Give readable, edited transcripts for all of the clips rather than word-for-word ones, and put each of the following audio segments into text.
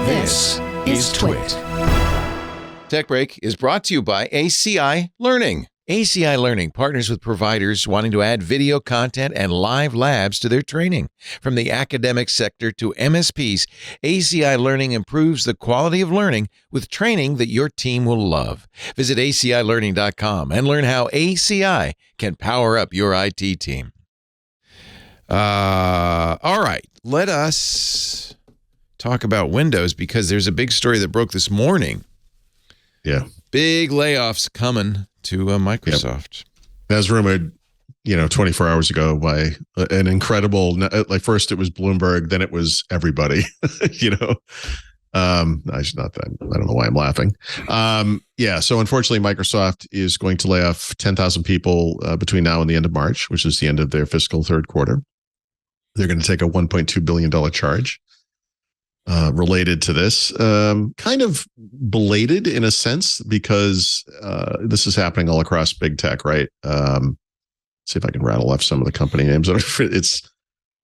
This is TWiT. Tech Break is brought to you by ACI Learning. ACI Learning partners with providers wanting to add video content and live labs to their training. From the academic sector to MSPs, ACI Learning improves the quality of learning with training that your team will love. Visit acilearning.com and learn how ACI can power up your IT team. All right, let us talk about Windows because there's a big story that broke this morning. Yeah. Big layoffs coming to Microsoft. Yep. As rumored, 24 hours ago by an incredible, like first it was Bloomberg, then it was everybody, I should not that. I don't know why I'm laughing. So unfortunately, Microsoft is going to lay off 10,000 people between now and the end of March, which is the end of their fiscal third quarter. They're going to take a $1.2 billion charge related to this, kind of belated in a sense because this is happening all across big tech, right? See if I can rattle off some of the company names. It's,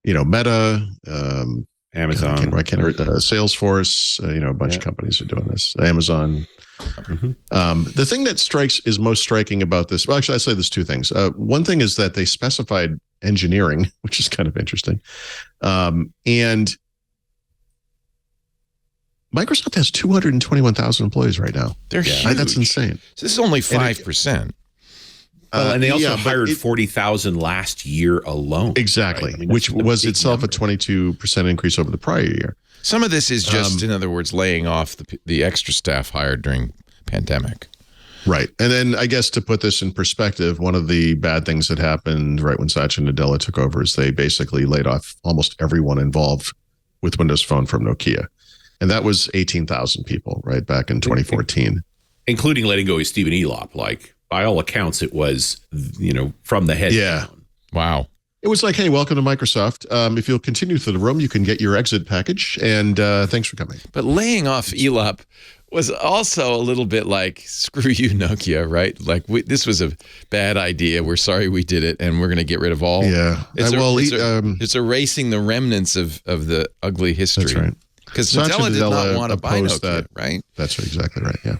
Meta, Amazon, Salesforce, a bunch of companies are doing this. Amazon. Mm-hmm. The thing that is most striking about this, well, actually, I say there's two things. One thing is that they specified engineering, which is kind of interesting. And Microsoft has 221,000 employees right now. They're huge. That's insane. So this is only 5%. And they also hired 40,000 last year alone. Exactly, right? Which was itself number. A 22% increase over the prior year. Some of this is just, in other words, laying off the extra staff hired during pandemic. Right. And then I guess to put this in perspective, one of the bad things that happened right when Satya Nadella took over is they basically laid off almost everyone involved with Windows Phone from Nokia. And that was 18,000 people, right, back in 2014. Including letting go of Stephen Elop. Like, by all accounts, it was, from the head down. Wow. It was like, hey, welcome to Microsoft. If you'll continue through the room, you can get your exit package. And thanks for coming. But laying off Elop was also a little bit like, screw you, Nokia, right? Like, this was a bad idea. We're sorry we did it, and we're going to get rid of all. Yeah. It's erasing the remnants of the ugly history. That's right. Because Nadella did not want to buy Nokia, that, right? That's exactly right, yeah.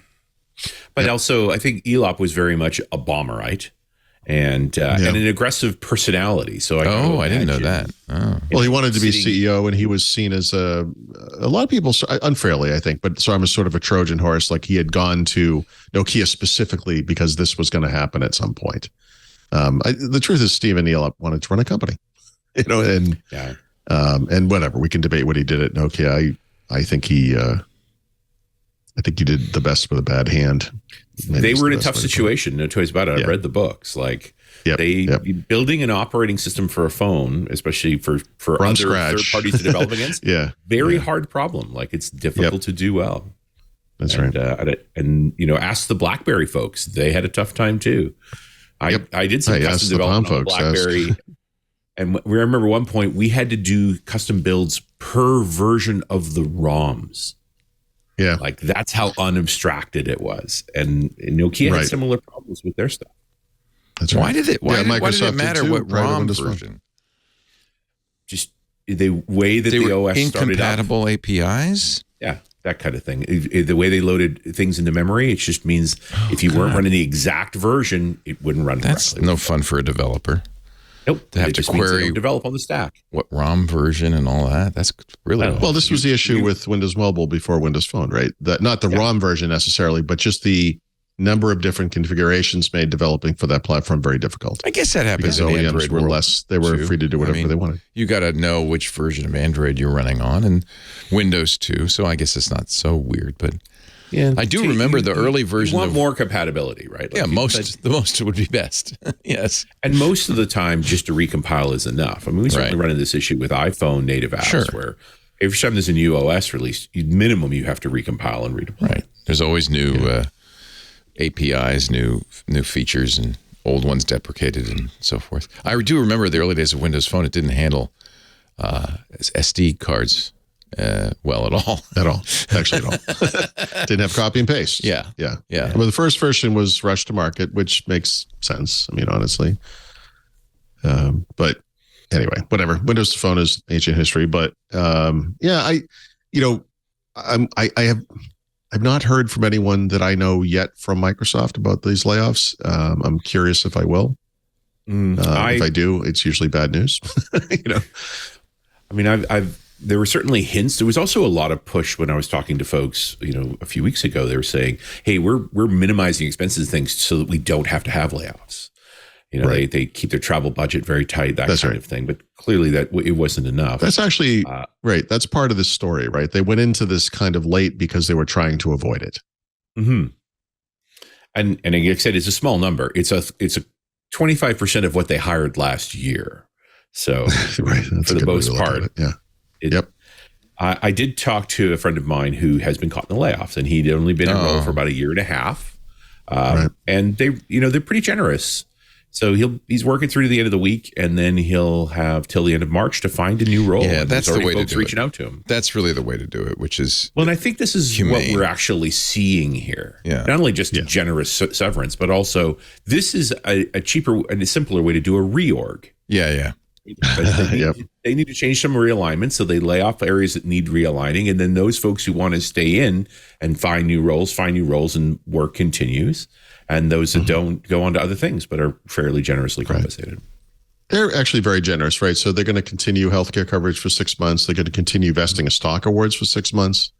But also, I think Elop was very much a bomberite and an aggressive personality. So I didn't know that. Oh. Well, he wanted to be CEO, and he was seen as a lot of people, unfairly, I think, but saw him as sort of a Trojan horse, like he had gone to Nokia specifically because this was going to happen at some point. The truth is, Stephen Elop wanted to run a company, and whatever, we can debate what he did at Nokia. I think he did the best with a bad hand. They were in a tough situation. No choice about it. I've read the books. Like building an operating system for a phone, especially for other third parties to develop against. Very hard problem. Like it's difficult to do well. That's right. Ask the BlackBerry folks. They had a tough time too. I did some custom development on BlackBerry. And we remember one point we had to do custom builds per version of the ROMs. Yeah. Like that's how unabstracted it was. And Nokia had similar problems with their stuff. That's right. Why did it matter what ROM version? Just the way that the OS started up. Incompatible APIs? Yeah, that kind of thing. The way they loaded things into memory, it just means if you weren't running the exact version, it wouldn't run That's correctly. No fun for a developer. Nope. To have to query develop on the stack. What ROM version and all that. That's really well. This was the issue with Windows Mobile before Windows Phone, right? Not the ROM version necessarily, but just the number of different configurations made developing for that platform very difficult. I guess that happens because in OEMs Android were less. They were free to do whatever they wanted. You got to know which version of Android you're running on, and Windows too. So I guess it's not so weird, but. Yeah, I do remember the early version. You want more compatibility, right? Like the most would be best. Yes. And most of the time, just to recompile is enough. I mean, we certainly run into this issue with iPhone native apps where every time there's a new OS release, minimum you have to recompile and redeploy. Right. There's always new APIs, new features, and old ones deprecated and so forth. I do remember the early days of Windows Phone. It didn't handle SD cards well at all. Actually at all. Didn't have copy and paste. Yeah. Well, the first version was rushed to market, which makes sense. I mean, honestly. But anyway, whatever. Windows Phone is ancient history, but I've not heard from anyone that I know yet from Microsoft about these layoffs. I'm curious if I will. If I do, it's usually bad news. I mean, there were certainly hints. There was also a lot of push when I was talking to folks, a few weeks ago. They were saying, "Hey, we're minimizing expenses things so that we don't have to have layoffs." Right. They keep their travel budget very tight, that's kind of thing. But clearly, that it wasn't enough. That's actually right. That's part of the story, right? They went into this kind of late because they were trying to avoid it. Mm-hmm. And like I said, it's a small number. It's a 25% of what they hired last year. So right. For the most part, yeah. Yep. I did talk to a friend of mine who has been caught in the layoffs, and he'd only been enrolled for about a year and a half. And they're pretty generous. So he's working through to the end of the week, and then he'll have till the end of March to find a new role. Yeah, that's the way to do reaching it. out to him. That's really the way to do it, which is well. And I think this is humane. What we're actually seeing here. Yeah. Not only just a generous severance, but also this is a cheaper and a simpler way to do a reorg. Yeah. They need to change some realignment, so they lay off areas that need realigning, and then those folks who want to stay in and find new roles, and work continues. And those that don't go on to other things, but are fairly generously compensated. Right. They're actually very generous, right? So they're going to continue healthcare coverage for 6 months. They're going to continue vesting of stock awards for 6 months.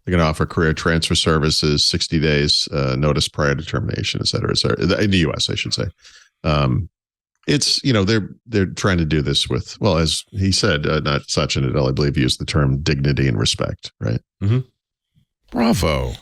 They're going to offer career transfer services, 60 days notice prior to termination, et cetera, in the U.S., I should say. It's, they're trying to do this with, well, as he said, not Satya Nadella, I believe, used the term dignity and respect, right? Mm-hmm. Bravo.